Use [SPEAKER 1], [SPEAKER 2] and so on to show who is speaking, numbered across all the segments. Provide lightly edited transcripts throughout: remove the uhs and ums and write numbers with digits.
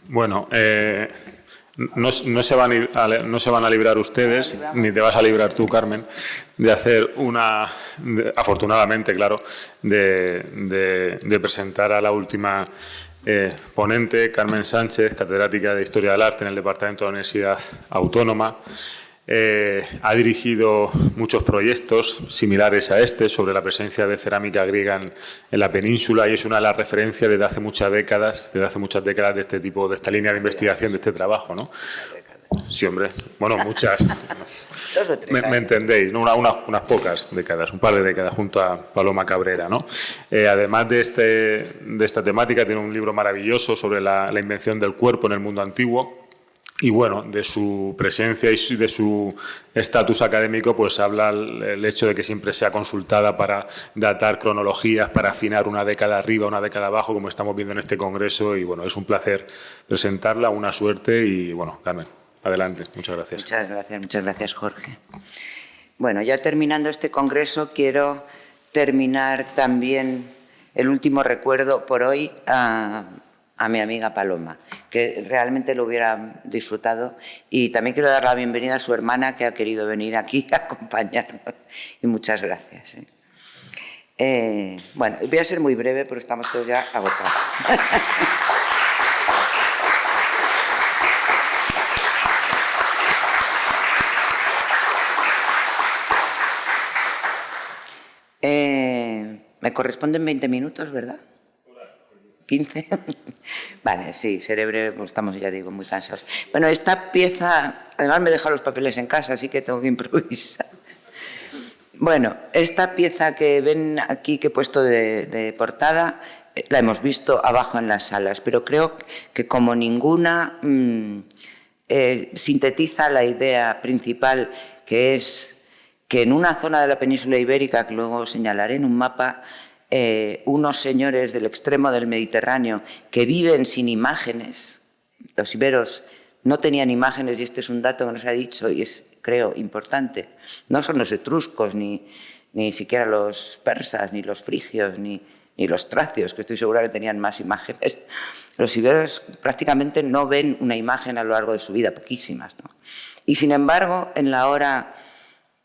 [SPEAKER 1] Bueno, no se van a librar ustedes, ni te vas a librar tú, Carmen, de hacer afortunadamente, claro, de presentar a la última ponente, Carmen Sánchez, catedrática de Historia del Arte en el Departamento de la Universidad Autónoma. Ha dirigido muchos proyectos similares a este sobre la presencia de cerámica griega en la península y es una de las referencias desde hace muchas décadas de este tipo, de esta línea de investigación, de este trabajo, ¿no? Sí, hombre. Bueno, muchas. Me entendéis, ¿no? Unas pocas décadas, un par de décadas junto a Paloma Cabrera, ¿no? Además de esta temática, tiene un libro maravilloso sobre la invención del cuerpo en el mundo antiguo. Y bueno, de su presencia y de su estatus académico, pues habla el hecho de que siempre sea consultada para datar cronologías, para afinar una década arriba, una década abajo, como estamos viendo en este congreso. Y bueno, es un placer presentarla, una suerte. Y bueno, Carmen, adelante. Muchas gracias.
[SPEAKER 2] Muchas gracias, Jorge. Bueno, ya terminando este congreso, quiero terminar también el último recuerdo por hoy a mi amiga Paloma, que realmente lo hubiera disfrutado, y también quiero dar la bienvenida a su hermana, que ha querido venir aquí a acompañarnos, y muchas gracias. Bueno, voy a ser muy breve porque estamos todos ya agotados. Me corresponden 20 minutos, ¿verdad? 15. Vale, sí, seré breve, pues estamos, ya digo, muy cansados. Bueno, esta pieza, además me he dejado los papeles en casa, así que tengo que improvisar. Bueno, esta pieza que ven aquí, que he puesto de portada, la hemos visto abajo en las salas, pero creo que como ninguna sintetiza la idea principal, que es que en una zona de la península ibérica, que luego señalaré en un mapa, unos señores del extremo del Mediterráneo que viven sin imágenes. Los iberos no tenían imágenes, y este es un dato que nos ha dicho y es, creo, importante. No son los etruscos, ni siquiera los persas, ni los frigios, ni los tracios, que estoy segura que tenían más imágenes. Los iberos prácticamente no ven una imagen a lo largo de su vida, poquísimas, ¿no? Y sin embargo, en la hora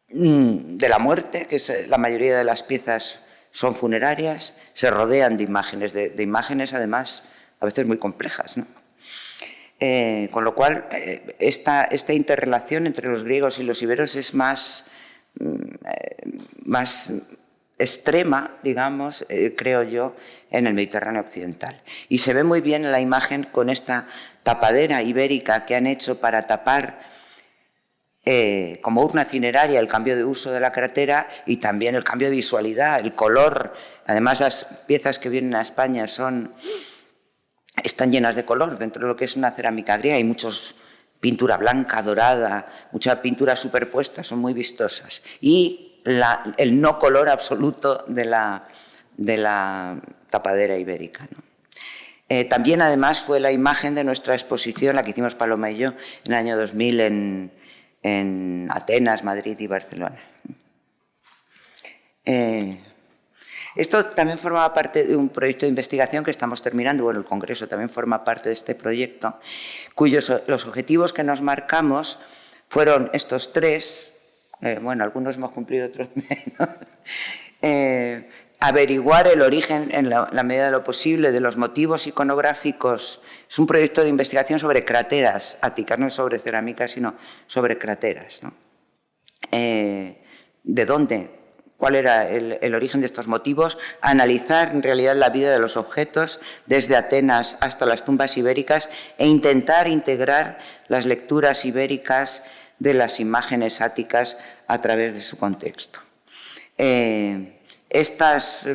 [SPEAKER 2] de la muerte, que es la mayoría de las piezas son funerarias, se rodean de imágenes, de imágenes además a veces muy complejas, ¿no? Con lo cual, esta interrelación entre los griegos y los iberos es más extrema, digamos, creo yo, en el Mediterráneo occidental. Y se ve muy bien en la imagen con esta tapadera ibérica que han hecho para tapar como urna cineraria el cambio de uso de la cratera y también el cambio de visualidad, el color. Además, las piezas que vienen a España están llenas de color dentro de lo que es una cerámica griega. Hay muchos pintura blanca, dorada, mucha pintura superpuesta, son muy vistosas. Y el no color absoluto de la tapadera ibérica, ¿no? También, además, fue la imagen de nuestra exposición, la que hicimos Paloma y yo, en el año 2000 en Atenas, Madrid y Barcelona. Esto también formaba parte de un proyecto de investigación que estamos terminando. Bueno, el Congreso también forma parte de este proyecto, los objetivos que nos marcamos fueron estos tres. Bueno, algunos hemos cumplido, otros menos. Averiguar el origen, en la medida de lo posible, de los motivos iconográficos. Es un proyecto de investigación sobre crateras áticas, no sobre cerámica, sino sobre crateras, ¿no? ¿De dónde? ¿Cuál era el origen de estos motivos? Analizar en realidad la vida de los objetos desde Atenas hasta las tumbas ibéricas e intentar integrar las lecturas ibéricas de las imágenes áticas a través de su contexto. Estas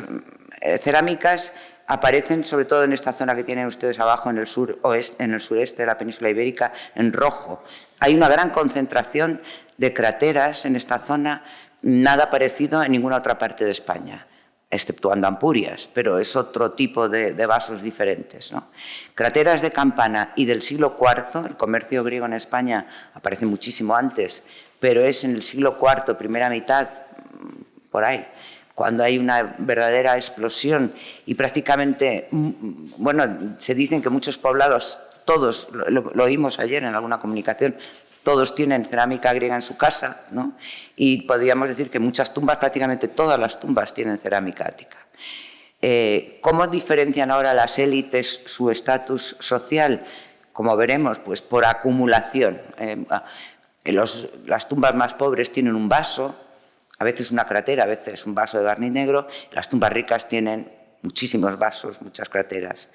[SPEAKER 2] cerámicas aparecen sobre todo en esta zona que tienen ustedes abajo, en el sureste de la península ibérica, en rojo. Hay una gran concentración de crateras en esta zona, nada parecido en ninguna otra parte de España, exceptuando Ampurias, pero es otro tipo de vasos diferentes, ¿no? Crateras de Campana y del siglo IV, el comercio griego en España aparece muchísimo antes, pero es en el siglo IV, primera mitad, por ahí, cuando hay una verdadera explosión y prácticamente, bueno, se dicen que muchos poblados todos, lo oímos ayer en alguna comunicación, todos tienen cerámica griega en su casa, ¿no? Y podríamos decir que muchas tumbas, prácticamente todas las tumbas tienen cerámica ática. ¿Cómo diferencian ahora las élites su estatus social? Como veremos, pues por acumulación. Las tumbas más pobres tienen un vaso, a veces una cratera, a veces un vaso de barniz negro. Las tumbas ricas tienen muchísimos vasos, muchas crateras.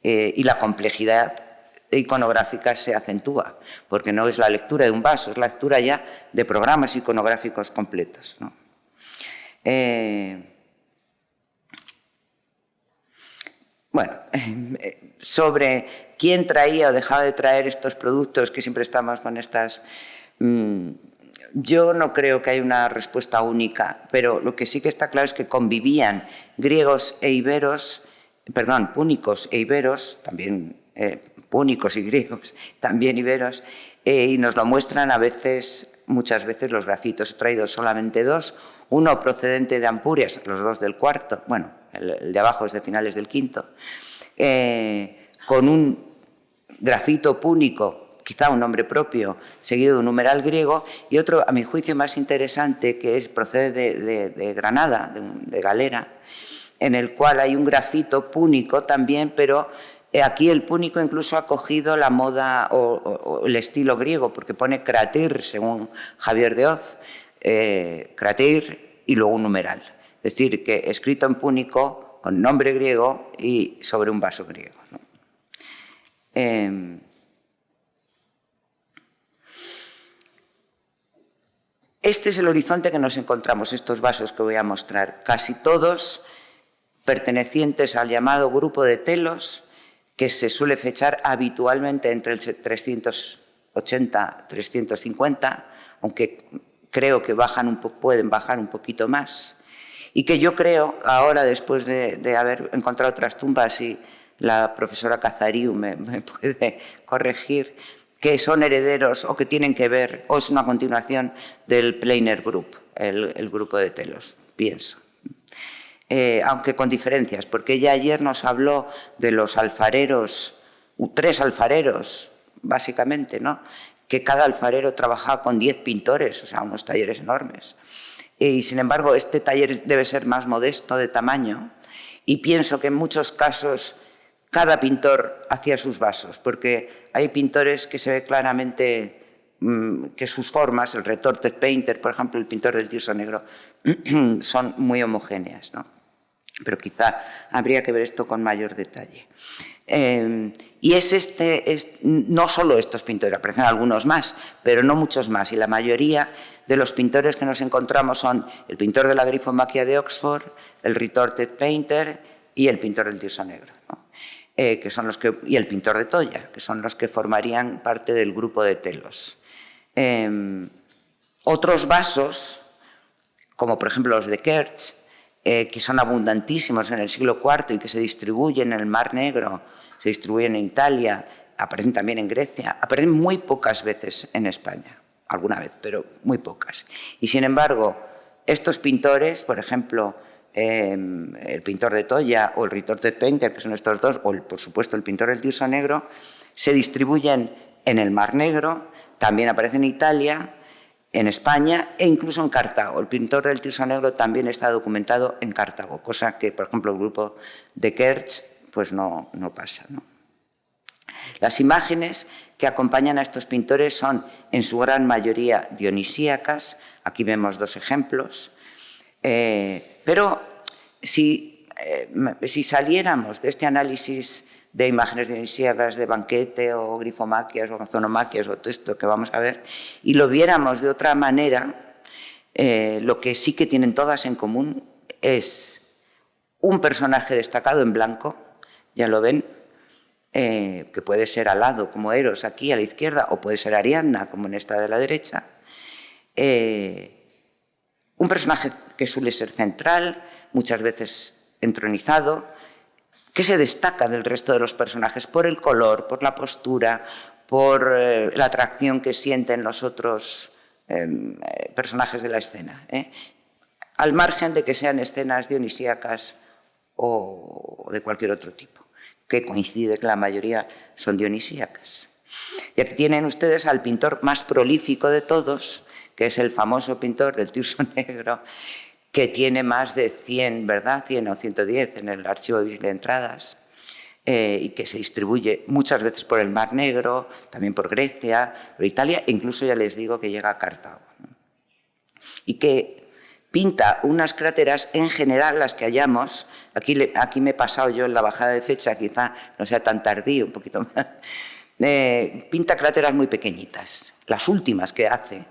[SPEAKER 2] Y la complejidad iconográfica se acentúa, porque no es la lectura de un vaso, es la lectura ya de programas iconográficos completos, ¿no? Bueno, sobre quién traía o dejaba de traer estos productos, que siempre estamos con estas... Yo no creo que haya una respuesta única, pero lo que sí que está claro es que convivían griegos e iberos, perdón, púnicos e iberos, también púnicos y griegos, también iberos, y nos lo muestran a veces, muchas veces los grafitos. He traído solamente dos, uno procedente de Ampurias, los dos del cuarto, bueno, el de abajo es de finales del quinto, con un grafito púnico, quizá un nombre propio, seguido de un numeral griego, y otro, a mi juicio, más interesante, que procede de Granada, de Galera, en el cual hay un grafito púnico también, pero aquí el púnico incluso ha cogido la moda o el estilo griego, porque pone kratir, según Javier de Oz, kratir y luego un numeral. Es decir, que escrito en púnico, con nombre griego y sobre un vaso griego, ¿no? Este es el horizonte que nos encontramos, estos vasos que voy a mostrar, casi todos pertenecientes al llamado grupo de telos, que se suele fechar habitualmente entre el 380-350, aunque creo que pueden bajar un poquito más, y que yo creo, ahora después de haber encontrado otras tumbas, y la profesora Cazariu me puede corregir, que son herederos o que tienen que ver, o es una continuación del Pleiner Group, el grupo de telos, pienso. Aunque con diferencias, porque ella ayer nos habló de los alfareros, 3 alfareros, básicamente, ¿no? Que cada alfarero trabajaba con 10 pintores, o sea, unos talleres enormes. Y sin embargo, este taller debe ser más modesto de tamaño, y pienso que en muchos casos cada pintor hacía sus vasos, porque hay pintores que se ve claramente que sus formas, el retorted painter, por ejemplo, el pintor del Tirso Negro, son muy homogéneas, ¿no? Pero quizá habría que ver esto con mayor detalle. Y no solo estos pintores, aparecen algunos más, pero no muchos más, y la mayoría de los pintores que nos encontramos son el pintor de la Grifomaquia de Oxford, el retorted painter y el pintor del Tirso Negro, ¿no? Que son y el pintor de Toya, que son los que formarían parte del grupo de telos. Otros vasos, como por ejemplo los de Kertz, que son abundantísimos en el siglo IV y que se distribuyen en el Mar Negro, se distribuyen en Italia, aparecen también en Grecia, aparecen muy pocas veces en España, alguna vez, pero muy pocas. Y sin embargo, estos pintores, por ejemplo, el pintor de Toya o el retorted painter, que son estos dos, o por supuesto el pintor del Tirso Negro, se distribuyen en el Mar Negro, también aparecen en Italia, en España e incluso en Cartago. El pintor del Tirso Negro también está documentado en Cartago, cosa que, por ejemplo, el grupo de Kertz pues no pasa, ¿no? Las imágenes que acompañan a estos pintores son en su gran mayoría dionisíacas. Aquí vemos 2 ejemplos. Pero si saliéramos de este análisis de imágenes dionisíacas de banquete o grifomaquias o zonomaquias o todo esto que vamos a ver, y lo viéramos de otra manera, lo que sí que tienen todas en común es un personaje destacado en blanco, ya lo ven, que puede ser alado como Eros aquí a la izquierda, o puede ser Ariadna como en esta de la derecha, un personaje que suele ser central, muchas veces entronizado, que se destaca del resto de los personajes por el color, por la postura, por la atracción que sienten los otros personajes de la escena, al margen de que sean escenas dionisíacas o de cualquier otro tipo. que coincide que la mayoría son dionisíacas. Y aquí tienen ustedes al pintor más prolífico de todos, que es el famoso pintor del Tirso Negro, que tiene más de 100, ¿verdad? 100 o 110 en el Archivo de Visitas y Entradas, y que se distribuye muchas veces por el Mar Negro, también por Grecia, por Italia, e incluso ya les digo que llega a Cartago, ¿no? Y que pinta unas cráteras, en general las que hallamos, aquí me he pasado yo en la bajada de fecha, quizá no sea tan tardío, un poquito más, pinta cráteras muy pequeñitas. Las últimas que hace,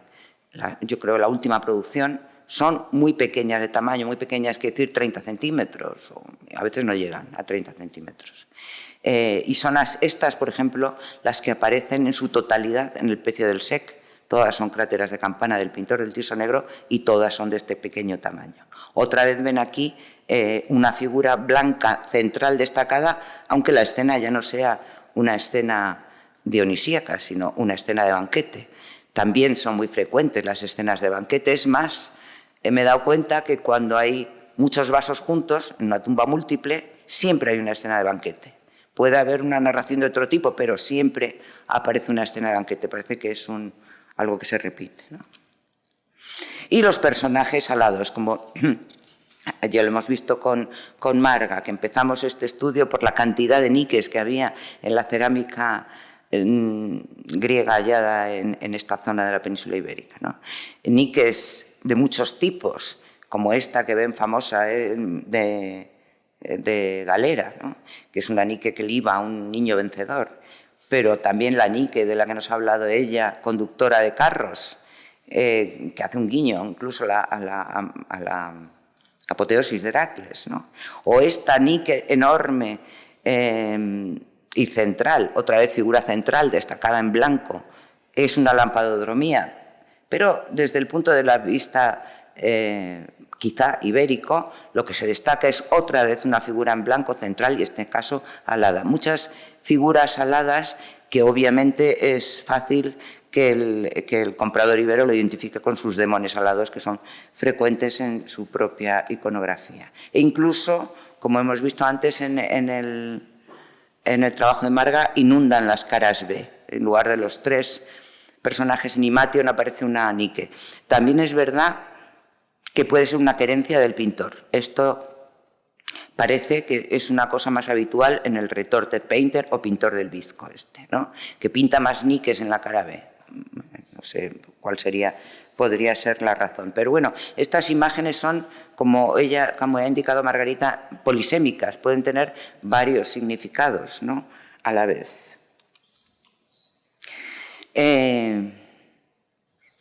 [SPEAKER 2] yo creo la última producción, son muy pequeñas de tamaño, muy pequeñas, que decir 30 centímetros, o a veces no llegan a 30 centímetros. Y son estas, por ejemplo, las que aparecen en su totalidad en el Pecio del Sec. Todas son cráteras de campana del pintor del Tirso Negro y todas son de este pequeño tamaño. Otra vez ven aquí una figura blanca central destacada, aunque la escena ya no sea una escena dionisíaca, sino una escena de banquete. También son muy frecuentes las escenas de banquete. Es más, me he dado cuenta que cuando hay muchos vasos juntos, en una tumba múltiple, siempre hay una escena de banquete. Puede haber una narración de otro tipo, pero siempre aparece una escena de banquete. Parece que es algo que se repite, ¿no? Y los personajes alados, como ya lo hemos visto con Marga, que empezamos este estudio por la cantidad de níqueis que había en la cerámica griega hallada en esta zona de la península ibérica, ¿no? Níqueis de muchos tipos, como esta que ven famosa de Galera, ¿no? Que es una níque que liba a un niño vencedor, pero también la níque de la que nos ha hablado ella, conductora de carros, que hace un guiño incluso a la apoteosis de Heracles, ¿no? O esta níque enorme y central, otra vez figura central destacada en blanco, es una lampadodromía, pero desde el punto de la vista quizá ibérico, lo que se destaca es otra vez una figura en blanco central y en este caso alada. Muchas figuras aladas que obviamente es fácil que el comprador ibero lo identifique con sus demonios alados, que son frecuentes en su propia iconografía. E incluso, como hemos visto antes en el trabajo de Marga, inundan las caras B. En lugar de los 3 personajes en Himation aparece una níque. También es verdad que puede ser una querencia del pintor. Esto parece que es una cosa más habitual en el retorted painter o pintor del Bizco, ¿no? Que pinta más níqueis en la cara B. No sé cuál podría ser la razón. Pero bueno, estas imágenes son, como ha indicado Margarita, polisémicas, pueden tener varios significados, ¿no? A la vez.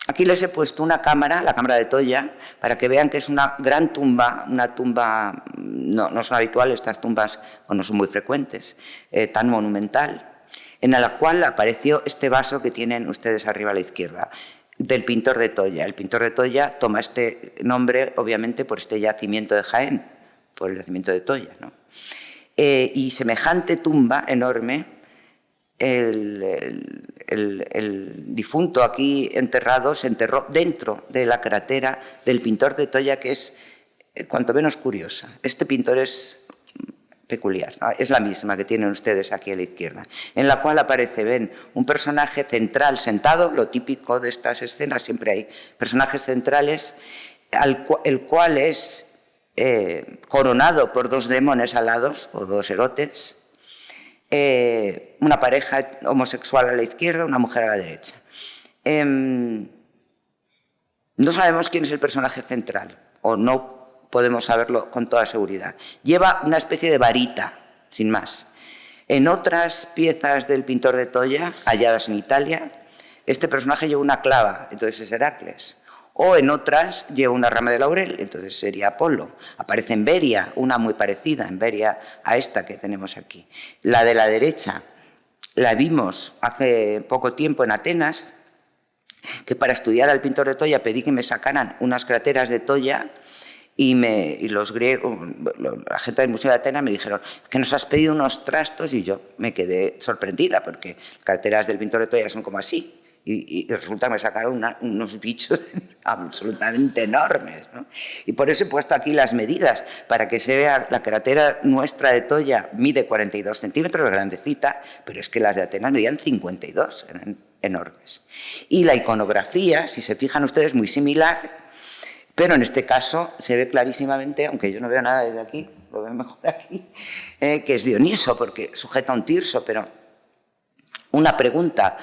[SPEAKER 2] Aquí les he puesto una cámara, la cámara de Toya, para que vean que es una gran tumba, no son habituales estas tumbas, o no son muy frecuentes, tan monumental, en la cual apareció este vaso que tienen ustedes arriba a la izquierda, del pintor de Toya. El pintor de Toya toma este nombre, obviamente, por este yacimiento de Jaén, por el yacimiento de Toya, ¿no? Y semejante tumba enorme, el difunto aquí enterrado se enterró dentro de la crátera del pintor de Toya, que es cuanto menos curiosa. Este pintor es peculiar, ¿no? Es la misma que tienen ustedes aquí a la izquierda, en la cual aparece, ven, un personaje central sentado, lo típico de estas escenas, siempre hay personajes centrales, el cual es coronado por 2 demones alados, o 2 erotes, una pareja homosexual a la izquierda, una mujer a la derecha. No sabemos quién es el personaje central, o no podemos saberlo con toda seguridad. Lleva una especie de varita, sin más. En otras piezas del pintor de Toya, halladas en Italia, este personaje lleva una clava, entonces es Heracles. O en otras lleva una rama de laurel, entonces sería Apolo. Aparece en Beria, una muy parecida, en Beria a esta que tenemos aquí. La de la derecha la vimos hace poco tiempo en Atenas, que para estudiar al pintor de Toya pedí que me sacaran unas crateras de Toya y los griegos, la gente del Museo de Atenas me dijeron que nos has pedido unos trastos, y yo me quedé sorprendida porque las crateras del pintor de Toya son como así. Y resulta que me sacaron unos bichos absolutamente enormes, ¿no? Y por eso he puesto aquí las medidas, para que se vea. La cratera nuestra de Toya mide 42 centímetros, grandecita, pero es que las de Atenas medían 52, eran enormes. Y la iconografía, si se fijan ustedes, muy similar, pero en este caso se ve clarísimamente, aunque yo no veo nada desde aquí, lo veo mejor aquí, que es Dioniso, porque sujeta un tirso. Pero una pregunta: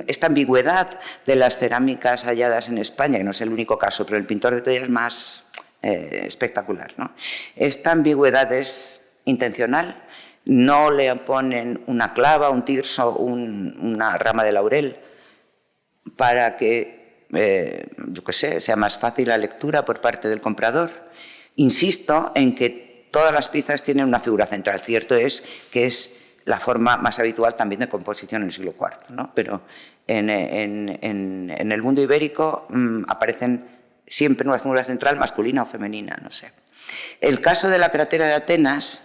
[SPEAKER 2] esta ambigüedad de las cerámicas halladas en España, y no es el único caso, pero el pintor de Toya es más espectacular, ¿no? ¿Esta ambigüedad es intencional? ¿No le ponen una clava, un tirso, una rama de laurel para que, yo qué sé, sea más fácil la lectura por parte del comprador? Insisto en que todas las piezas tienen una figura central. Cierto es que es la forma más habitual también de composición en el siglo IV, ¿no? Pero en el mundo ibérico aparecen siempre una figura central masculina o femenina, no sé. El caso de la cratera de Atenas,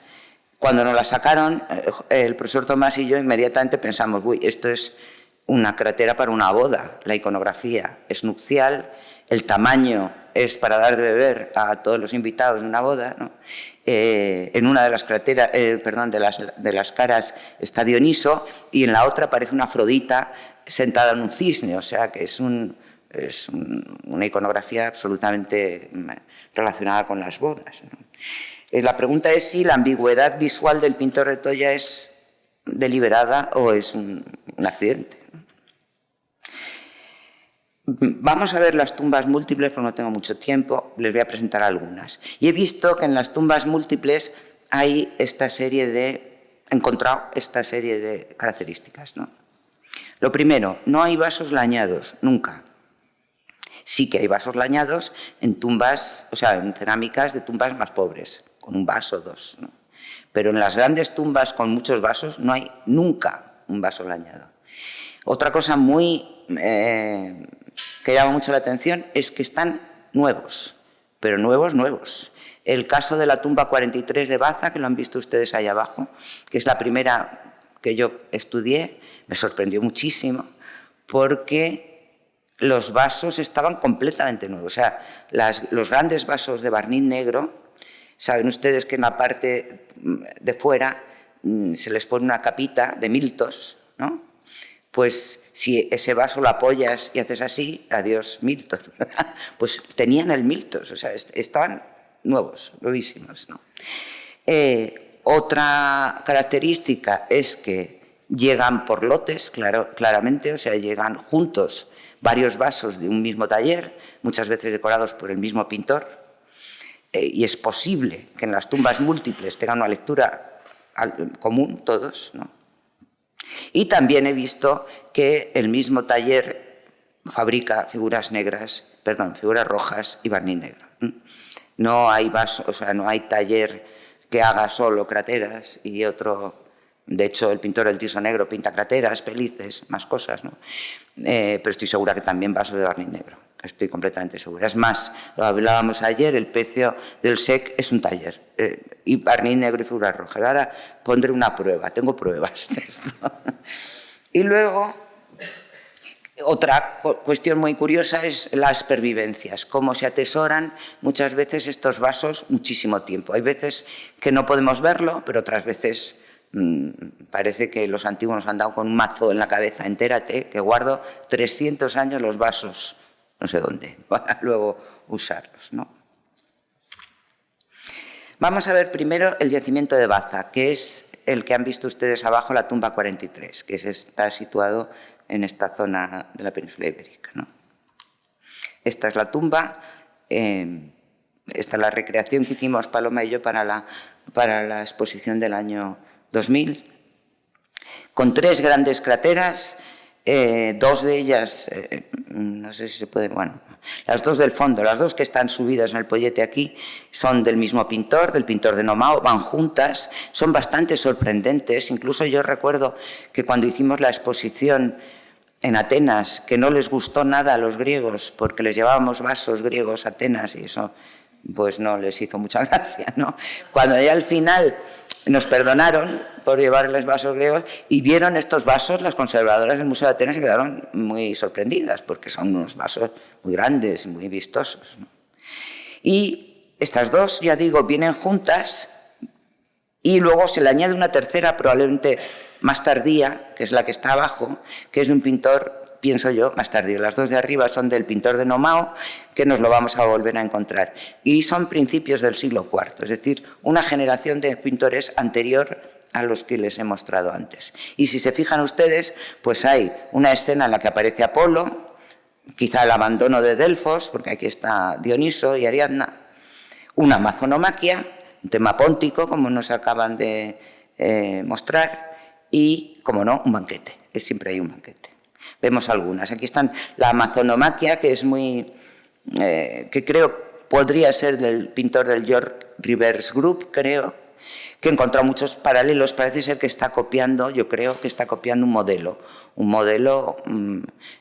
[SPEAKER 2] cuando nos la sacaron, el profesor Tomás y yo inmediatamente pensamos: uy, esto es una cratera para una boda. La iconografía es nupcial, el tamaño es para dar de beber a todos los invitados de una boda, ¿no? En una de las crateras, de las caras está Dioniso, y en la otra aparece una Afrodita sentada en un cisne, o sea que es una iconografía absolutamente relacionada con las bodas, ¿no? La pregunta es si la ambigüedad visual del pintor de Toya es deliberada o es un accidente. Vamos a ver las tumbas múltiples, porque no tengo mucho tiempo, les voy a presentar algunas. Y he visto que en las tumbas múltiples hay encontrado esta serie de características, ¿no? Lo primero, no hay vasos lañados, nunca. Sí que hay vasos lañados en tumbas, o sea, en cerámicas de tumbas más pobres, con un vaso o dos, ¿no? Pero en las grandes tumbas con muchos vasos no hay nunca un vaso lañado. Otra cosa que llama mucho la atención es que están nuevos, pero nuevos. El caso de la tumba 43 de Baza, que lo han visto ustedes ahí abajo, que es la primera que yo estudié, me sorprendió muchísimo, porque los vasos estaban completamente nuevos. O sea, los grandes vasos de barniz negro, saben ustedes que en la parte de fuera se les pone una capita de miltos, ¿no? Pues si ese vaso lo apoyas y haces así, adiós miltos, ¿verdad? Pues tenían el miltos, o sea, estaban nuevos, nuevísimos, ¿no? Otra característica es que llegan por lotes, claramente, o sea, llegan juntos varios vasos de un mismo taller, muchas veces decorados por el mismo pintor, y es posible que en las tumbas múltiples tengan una lectura común todos, ¿no? Y también he visto que el mismo taller fabrica figuras rojas y barniz negro. No hay vaso, o sea, no hay taller que haga solo crateras y otro. De hecho, el pintor del tirso negro pinta crateras, pelices, más cosas, ¿no? Pero estoy segura que también vasos de barniz negro. Estoy completamente segura. Es más, lo hablábamos ayer, el Pecio del SEC es un taller. Y barniz negro y figuras rojas. Ahora pondré una prueba, tengo pruebas de esto. Y luego, otra cuestión muy curiosa es las pervivencias, cómo se atesoran muchas veces estos vasos muchísimo tiempo. Hay veces que no podemos verlo, pero otras veces parece que los antiguos nos han dado con un mazo en la cabeza. Entérate que guardo 300 años los vasos, no sé dónde, para luego usarlos, ¿no? Vamos a ver primero el yacimiento de Baza, que es el que han visto ustedes abajo, la tumba 43, que está situado en esta zona de la península ibérica, ¿no? Esta es la tumba, esta es la recreación que hicimos Paloma y yo para la exposición del año 2000, con 3 grandes crateras, 2 de ellas, no sé si se puede, bueno, las 2 del fondo, las 2 que están subidas en el pollete aquí, son del mismo pintor, del pintor de Nomao, van juntas, son bastante sorprendentes. Incluso yo recuerdo que cuando hicimos la exposición en Atenas, que no les gustó nada a los griegos, porque les llevábamos vasos griegos a Atenas y eso pues no les hizo mucha gracia, ¿no? Cuando ya al final nos perdonaron por llevarles vasos griegos y vieron estos vasos, las conservadoras del Museo de Atenas, y quedaron muy sorprendidas porque son unos vasos muy grandes y muy vistosos, ¿no? Y estas dos, ya digo, vienen juntas y luego se le añade una tercera, probablemente más tardía, que es la que está abajo, que es de un pintor, pienso yo, más tardío. Las dos de arriba son del pintor de Nomao, que nos lo vamos a volver a encontrar. Y son principios del siglo IV, es decir, una generación de pintores anterior a los que les he mostrado antes. Y si se fijan ustedes, pues hay una escena en la que aparece Apolo, quizá el abandono de Delfos, porque aquí está Dioniso y Ariadna, una amazonomaquia, un tema póntico, como nos acaban de mostrar, y, como no, un banquete, que siempre hay un banquete. Vemos algunas. Aquí están la amazonomaquia, que es muy, que creo podría ser del pintor del York Rivers Group, creo, que he encontrado muchos paralelos. Parece ser que está copiando, yo creo que está copiando un modelo,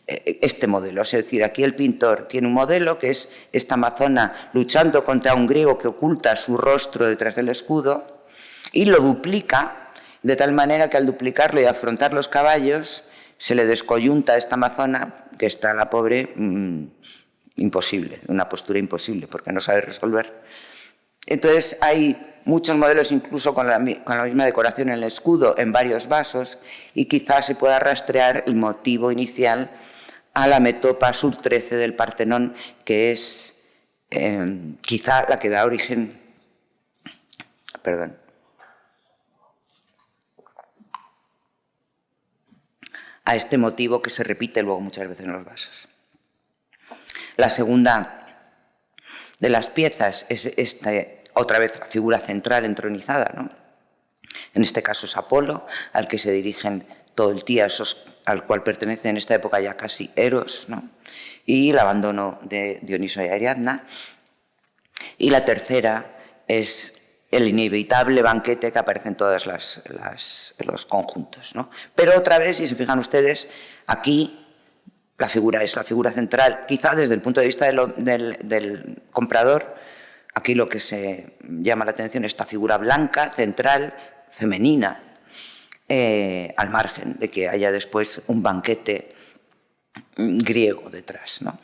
[SPEAKER 2] este modelo. Es decir, aquí el pintor tiene un modelo que es esta amazona luchando contra un griego que oculta su rostro detrás del escudo y lo duplica de tal manera que al duplicarlo y afrontar los caballos se le descoyunta a esta amazona, que está la pobre imposible, una postura imposible porque no sabe resolver. Entonces hay muchos modelos incluso con la misma decoración en el escudo en varios vasos y quizás se pueda rastrear el motivo inicial a la metopa sur 13 del Partenón, que es quizá la que da origen, a este motivo que se repite luego muchas veces en los vasos. La segunda de las piezas es otra vez la figura central entronizada, ¿no? En este caso es Apolo, al que se dirigen todo el día, al cual pertenece en esta época ya casi Eros, ¿no? Y el abandono de Dioniso y Ariadna. Y la tercera es el inevitable banquete que aparece en todos los conjuntos, ¿no? Pero otra vez, si se fijan ustedes, aquí la figura es la figura central, quizá desde el punto de vista del comprador. Aquí lo que se llama la atención es esta figura blanca, central, femenina, al margen de que haya después un banquete griego detrás, ¿no?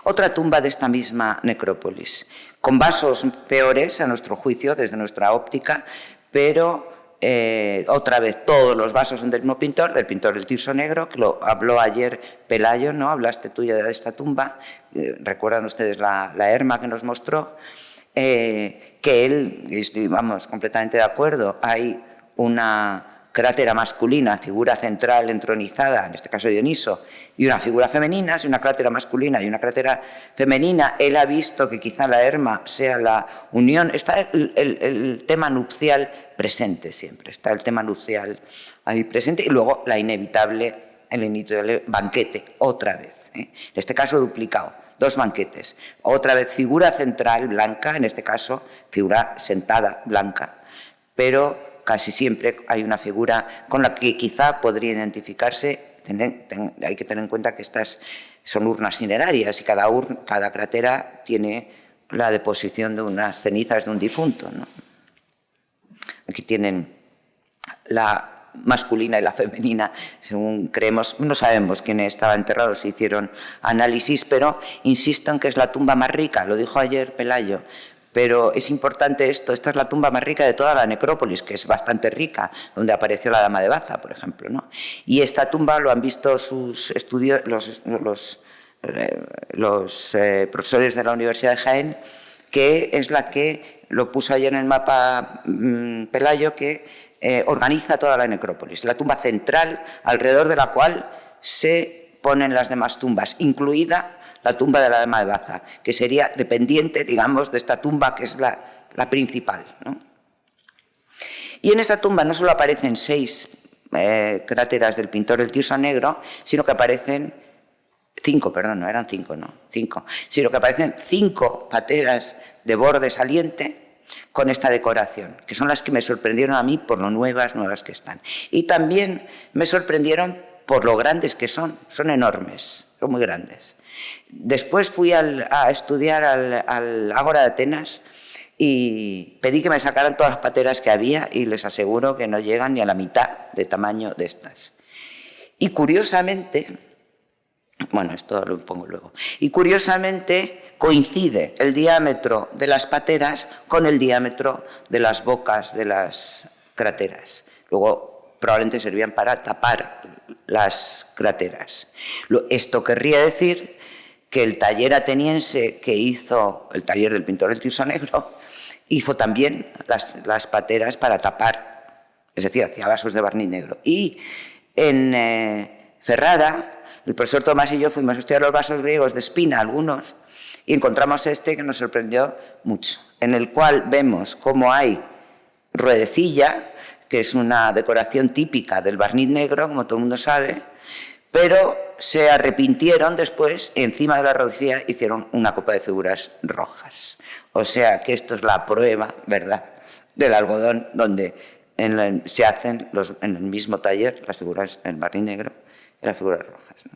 [SPEAKER 2] Otra tumba de esta misma necrópolis, con vasos peores a nuestro juicio, desde nuestra óptica, pero otra vez todos los vasos son del mismo pintor, del pintor del Tirso Negro, que lo habló ayer Pelayo, ¿no? Hablaste tú ya de esta tumba, recuerdan ustedes la herma que nos mostró, que él, y estoy, vamos, completamente de acuerdo, hay una crátera masculina, figura central entronizada, en este caso Dioniso, y una figura femenina, es una crátera masculina y una crátera femenina. Él ha visto que quizá la herma sea la unión, está el tema nupcial presente siempre, está el tema nupcial ahí presente, y luego el inevitable banquete, otra vez, en este caso duplicado, dos banquetes, otra vez figura central blanca, en este caso figura sentada blanca, pero casi siempre hay una figura con la que quizá podría identificarse. Hay que tener en cuenta que estas son urnas cinerarias y cada crátera tiene la deposición de unas cenizas de un difunto, ¿no? Aquí tienen la masculina y la femenina, según creemos. No sabemos quién estaba enterrado, se hicieron análisis, pero insisto en que es la tumba más rica, lo dijo ayer Pelayo. Pero es importante esto, esta es la tumba más rica de toda la necrópolis, que es bastante rica, donde apareció la Dama de Baza, por ejemplo, ¿no? Y esta tumba lo han visto sus estudios, los profesores de la Universidad de Jaén, que es la que lo puso ayer en el mapa Pelayo, que organiza toda la necrópolis, la tumba central alrededor de la cual se ponen las demás tumbas, incluida la tumba de la Dama de Baza, que sería dependiente, digamos, de esta tumba que es la principal, ¿no? Y en esta tumba no solo aparecen 6 cráteras del pintor del Tirso Negro, sino que aparecen 5, perdón, no eran 5, no, 5, sino que aparecen 5 pateras de borde saliente con esta decoración, que son las que me sorprendieron a mí por lo nuevas que están. Y también me sorprendieron por lo grandes que son enormes, son muy grandes. Después fui a estudiar al Ágora de Atenas y pedí que me sacaran todas las pateras que había y les aseguro que no llegan ni a la mitad de tamaño de estas. Y curiosamente, bueno, esto lo pongo luego, y curiosamente coincide el diámetro de las pateras con el diámetro de las bocas de las crateras. Luego probablemente servían para tapar las crateras. Esto querría decir que el taller ateniense que hizo, el taller del pintor del Tirso Negro, hizo también las pateras para tapar, es decir, hacía vasos de barniz negro. Y en Ferrara, el profesor Tomás y yo fuimos a estudiar los vasos griegos de Espina, algunos, y encontramos este que nos sorprendió mucho, en el cual vemos cómo hay ruedecilla, que es una decoración típica del barniz negro, como todo el mundo sabe, pero se arrepintieron después y encima de la ruedecilla hicieron una copa de figuras rojas. O sea que esto es la prueba, ¿verdad?, del algodón, donde se hacen en el mismo taller las figuras en barniz negro y las figuras rojas, ¿no?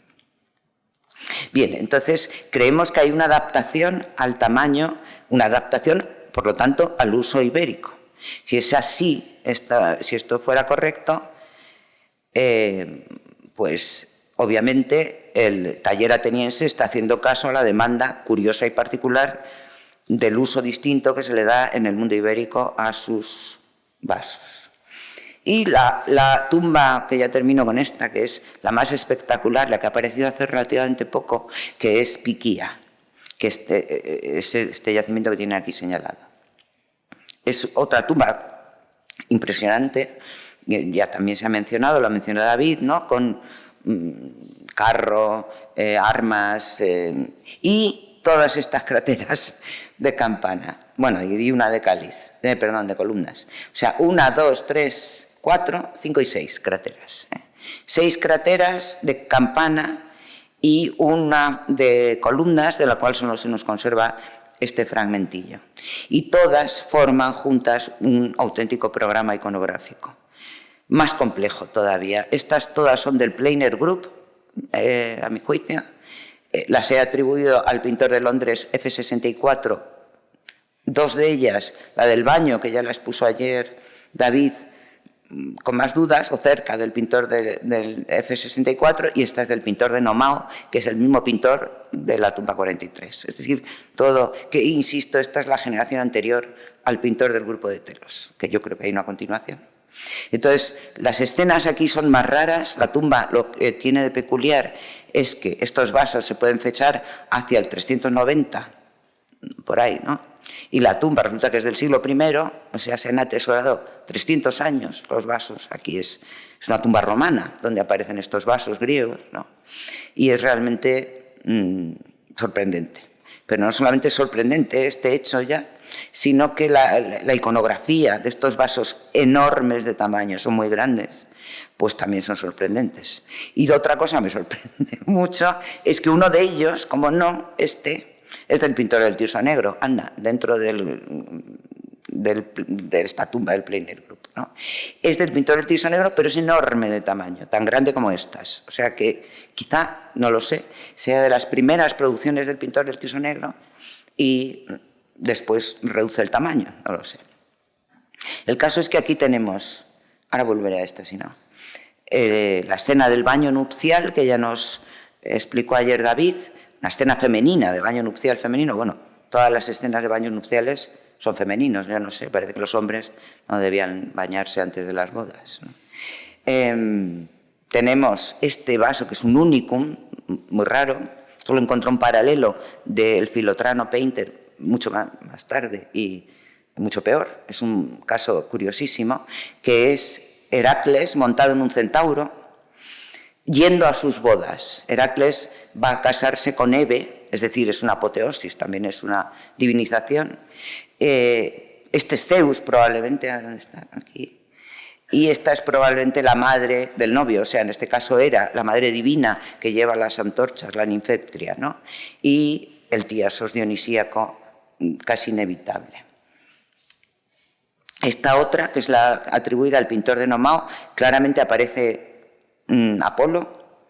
[SPEAKER 2] Bien, entonces creemos que hay una adaptación al tamaño, una adaptación, por lo tanto, al uso ibérico. Si es así, si esto fuera correcto, pues obviamente el taller ateniense está haciendo caso a la demanda curiosa y particular del uso distinto que se le da en el mundo ibérico a sus vasos. Y la tumba, que ya termino con esta, que es la más espectacular, la que ha aparecido hace relativamente poco, que es Piquía, que es este yacimiento que tiene aquí señalado. Es otra tumba impresionante, ya también se ha mencionado, lo ha mencionado David, ¿no?, con carro, armas y todas estas crateras de campana. Bueno, y una de cáliz, perdón, de columnas. O sea, 1, 2, 3, 4, 5 y 6 crateras. 6 crateras de campana y una de columnas, de la cual solo se nos conserva este fragmentillo. Y todas forman juntas un auténtico programa iconográfico. Más complejo todavía. Estas todas son del Pleiner Group, a mi juicio. Las he atribuido al pintor de Londres F64. 2 de ellas, la del baño, que ya la expuso ayer David, con más dudas, o cerca del pintor del F64, y esta es del pintor de Nomao, que es el mismo pintor de la tumba 43. Es decir, todo, que insisto, esta es la generación anterior al pintor del grupo de Telos, que yo creo que hay una continuación. Entonces, las escenas aquí son más raras. La tumba lo que tiene de peculiar es que estos vasos se pueden fechar hacia el 390, por ahí, ¿no? Y la tumba resulta que es del siglo I, o sea, se han atesorado 300 años los vasos. Aquí es una tumba romana donde aparecen estos vasos griegos, ¿no? Y es realmente sorprendente. Pero no solamente es sorprendente este hecho ya, sino que la iconografía de estos vasos enormes de tamaño, son muy grandes, pues también son sorprendentes. Y de otra cosa me sorprende mucho, es que uno de ellos, como no, es del pintor del Tirso Negro, anda, dentro de esta tumba del Pleiner Group, ¿no? Es del pintor del Tirso Negro, pero es enorme de tamaño, tan grande como estas. O sea que quizá, no lo sé, sea de las primeras producciones del pintor del Tirso Negro y después reduce el tamaño, no lo sé. El caso es que aquí tenemos, ahora volveré a esto si no, la escena del baño nupcial que ya nos explicó ayer David, una escena femenina, de baño nupcial femenino. Bueno, todas las escenas de baños nupciales son femeninos, ya no sé, parece que los hombres no debían bañarse antes de las bodas, ¿no? Tenemos este vaso que es un unicum, muy raro, solo encontró un paralelo del Filotrano Painter mucho más tarde y mucho peor. Es un caso curiosísimo, que es Heracles montado en un centauro yendo a sus bodas. Heracles va a casarse con Hebe, es decir, es una apoteosis, también es una divinización. Este es Zeus, probablemente, ¿dónde está? Aquí. Y esta es probablemente la madre del novio, o sea, en este caso era la madre divina que lleva las antorchas, la ninfetria, ¿no? Y el tiasos dionisíaco casi inevitable. Esta otra, que es la atribuida al pintor de Nomao, claramente aparece Apolo.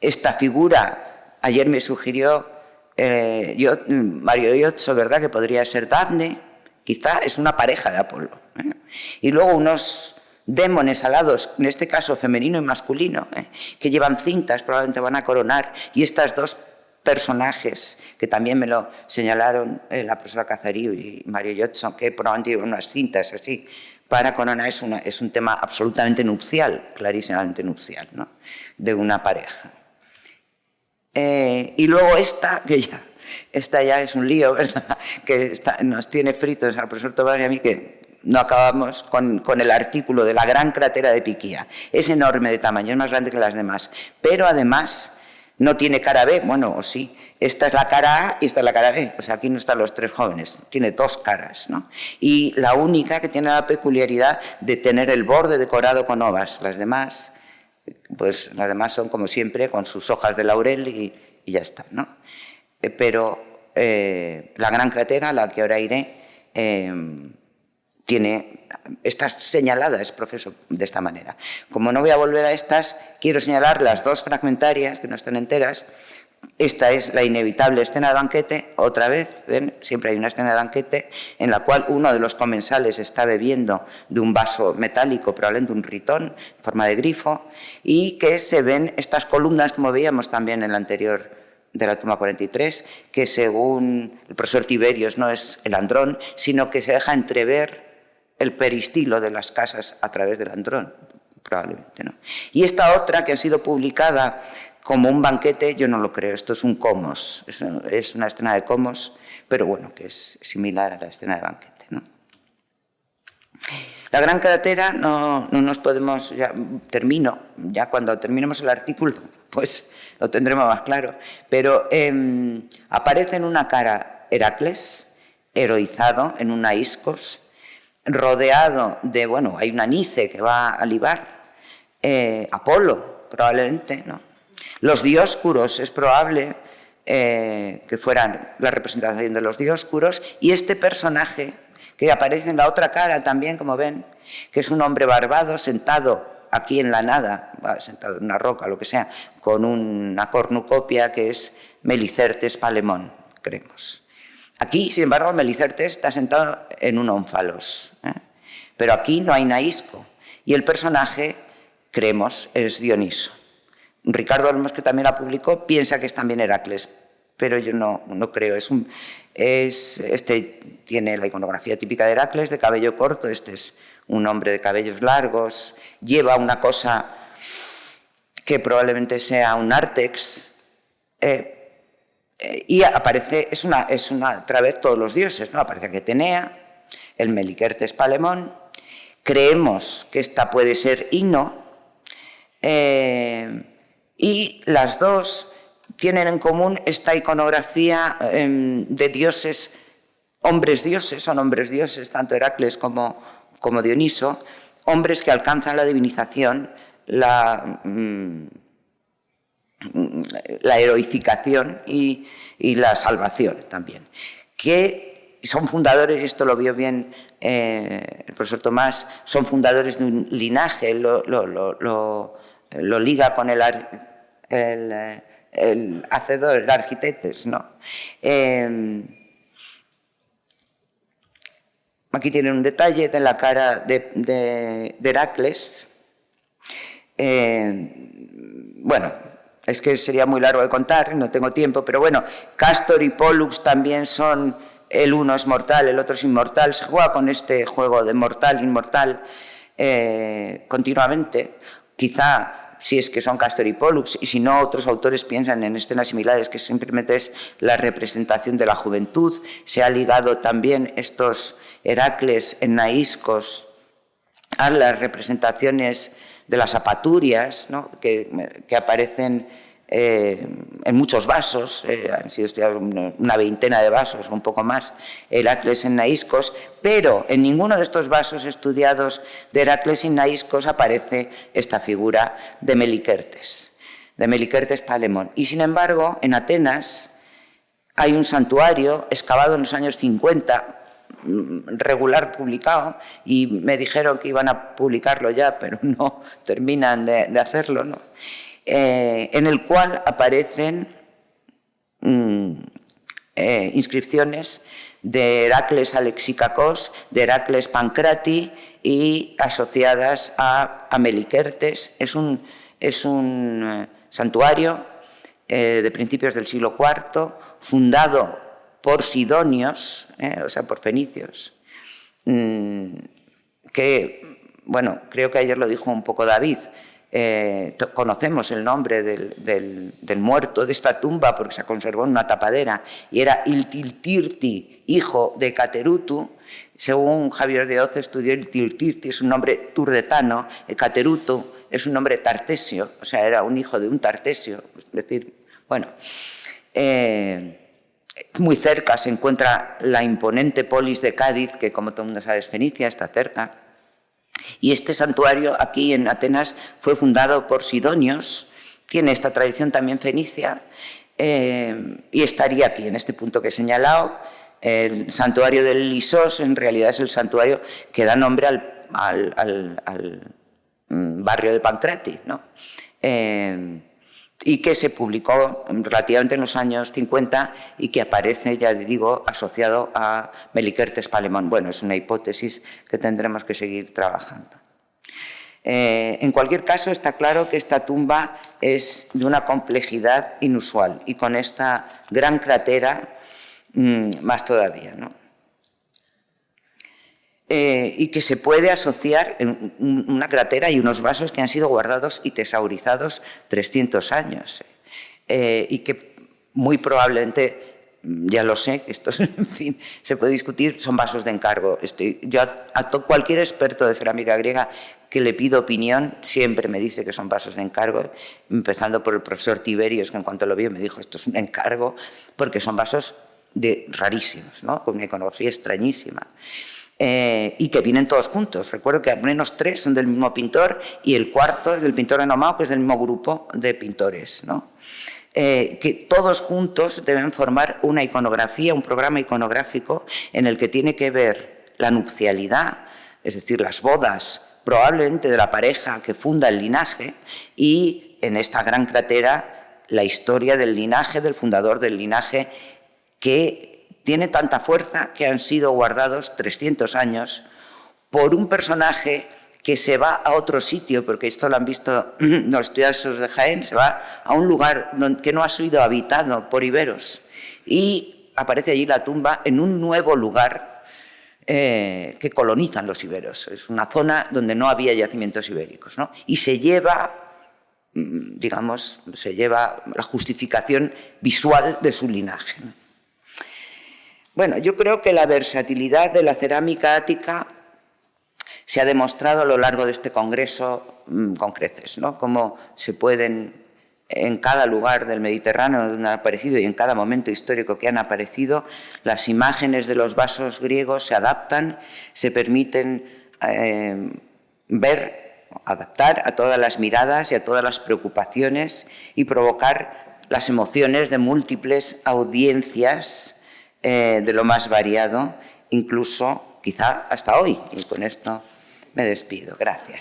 [SPEAKER 2] Esta figura, ayer me sugirió Mario Iozzo, ¿verdad?, que podría ser Dafne, Quizá es una pareja de Apolo. Y luego unos démones alados, en este caso femenino y masculino, que llevan cintas, probablemente van a coronar, y estas dos personajes, que también me lo señalaron la profesora Cazarío y Mario Judson, que probablemente llevan unas cintas así, para coronar, es un tema absolutamente nupcial, clarísimamente nupcial, ¿no?, de una pareja. Y luego esta ya es un lío, ¿verdad?, que nos tiene fritos al profesor Tomás y a mí, que no acabamos con el artículo de la gran cratera de Piquía. Es enorme de tamaño, es más grande que las demás, pero además no tiene cara B, bueno, o sí, esta es la cara A y esta es la cara B, o sea, aquí no están los tres jóvenes, tiene dos caras, ¿no? Y la única que tiene la peculiaridad de tener el borde decorado con ovas, las demás, pues las demás son como siempre, con sus hojas de laurel y ya está, ¿no? Pero la gran cratera, a la que ahora iré, está señalada, es profesor, de esta manera. Como no voy a volver a estas, quiero señalar las dos fragmentarias, que no están enteras. Esta es la inevitable escena de banquete, otra vez, ¿ven? Siempre hay una escena de banquete en la cual uno de los comensales está bebiendo de un vaso metálico, probablemente un ritón, en forma de grifo, y que se ven estas columnas, como veíamos también en la anterior de la toma 43, que según el profesor Tiberios no es el andrón, sino que se deja entrever el peristilo de las casas a través del andrón, probablemente, ¿no? Y esta otra, que ha sido publicada como un banquete, yo no lo creo, esto es un comos, es una escena de comos, pero bueno, que es similar a la escena de banquete, ¿no? La gran cratera no nos podemos, ya cuando terminemos el artículo, pues lo tendremos más claro, pero aparece en una cara Heracles, heroizado en una iscos, rodeado de, bueno, hay una Nice que va a libar, Apolo, probablemente, ¿no? Los dioscuros, es probable que fueran la representación de los dioscuros, y este personaje que aparece en la otra cara también, como ven, que es un hombre barbado sentado aquí en la nada, sentado en una roca, lo que sea, con una cornucopia que es Melicertes Palemón, creemos. Aquí, sin embargo, Melicertes está sentado en un ónfalos, pero aquí no hay Naisco, y el personaje, creemos, es Dioniso. Ricardo Olmos, que también la publicó, piensa que es también Heracles, pero yo no creo. Este tiene la iconografía típica de Heracles, de cabello corto, este es un hombre de cabellos largos, lleva una cosa que probablemente sea un nártex, y aparece, es una otra vez todos los dioses, ¿no? Aparece Atenea, el Melicertes Palemón, creemos que esta puede ser Ino, y las dos tienen en común esta iconografía de dioses, hombres dioses, son hombres dioses, tanto Heracles como Dioniso, hombres que alcanzan la divinización, la heroificación y la salvación también, que son fundadores, y esto lo vio bien el profesor Tomás, son fundadores de un linaje, lo liga con el hacedor, el arquitectes, ¿no? Aquí tienen un detalle de la cara de Heracles. Bueno, es que sería muy largo de contar, no tengo tiempo, pero bueno, Castor y Pollux también son, el uno es mortal, el otro es inmortal, se juega con este juego de mortal, inmortal, continuamente, quizá si es que son Castor y Pollux, y si no, otros autores piensan en escenas similares, que simplemente es la representación de la juventud. Se ha ligado también estos Heracles en Naiscos a las representaciones de las apaturias, ¿no? que aparecen en muchos vasos, han sido estudiados una veintena de vasos, un poco más, Heracles en Naiscos, pero en ninguno de estos vasos estudiados de Heracles en Naiscos aparece esta figura de Melicertes Palemón. Y sin embargo, en Atenas hay un santuario excavado en los años 50, regular publicado, y me dijeron que iban a publicarlo ya, pero no terminan de hacerlo, ¿no? En el cual aparecen inscripciones de Heracles Alexicacos, de Heracles Pancrati y asociadas a Melikertes. Es un santuario de principios del siglo IV, fundado por sidonios, o sea, por fenicios, que, bueno, creo que ayer lo dijo un poco David, conocemos el nombre del muerto de esta tumba porque se conservó en una tapadera y era Iltiltirti, hijo de Caterutu. Según Javier de Oce estudió, Iltiltirti es un nombre turdetano, Caterutu es un nombre tartesio, o sea, era un hijo de un tartesio. Es decir, bueno, muy cerca se encuentra la imponente polis de Cádiz, que como todo el mundo sabe es Fenicia, está cerca. Y este santuario aquí en Atenas fue fundado por sidonios, tiene esta tradición también fenicia, y estaría aquí, en este punto que he señalado. El santuario del Lisos en realidad es el santuario que da nombre al barrio de Pancrati, ¿no? Y que se publicó relativamente en los años 50 y que aparece, ya digo, asociado a Melikertes Palemón. Bueno, es una hipótesis que tendremos que seguir trabajando. En cualquier caso, está claro que esta tumba es de una complejidad inusual y con esta gran cratera más todavía, ¿no? Y que se puede asociar en una cratera y unos vasos que han sido guardados y tesaurizados 300 años. Y que muy probablemente, ya lo sé, que esto en fin, se puede discutir, son vasos de encargo. Yo a cualquier experto de cerámica griega que le pido opinión siempre me dice que son vasos de encargo, empezando por el profesor Tiberios, que en cuanto lo vio me dijo esto es un encargo, porque son vasos rarísimos, ¿no? Con una iconografía extrañísima. Y que vienen todos juntos. Recuerdo que al menos 3 son del mismo pintor y el cuarto es del pintor Enomao, que es del mismo grupo de pintores, ¿no? Que todos juntos deben formar una iconografía, un programa iconográfico en el que tiene que ver la nupcialidad, es decir, las bodas probablemente de la pareja que funda el linaje, y en esta gran cratera la historia del linaje, del fundador del linaje, que tiene tanta fuerza que han sido guardados 300 años por un personaje que se va a otro sitio, porque esto lo han visto los estudiosos de Jaén, se va a un lugar que no ha sido habitado por iberos y aparece allí la tumba en un nuevo lugar que colonizan los iberos. Es una zona donde no había yacimientos ibéricos, ¿no? Y se lleva, digamos, la justificación visual de su linaje, ¿no? Bueno, yo creo que la versatilidad de la cerámica ática se ha demostrado a lo largo de este congreso con creces, ¿no? Cómo se pueden, en cada lugar del Mediterráneo donde han aparecido y en cada momento histórico que han aparecido, las imágenes de los vasos griegos se adaptan, se permiten adaptar a todas las miradas y a todas las preocupaciones y provocar las emociones de múltiples audiencias de lo más variado, incluso quizá hasta hoy. Y con esto me despido. Gracias.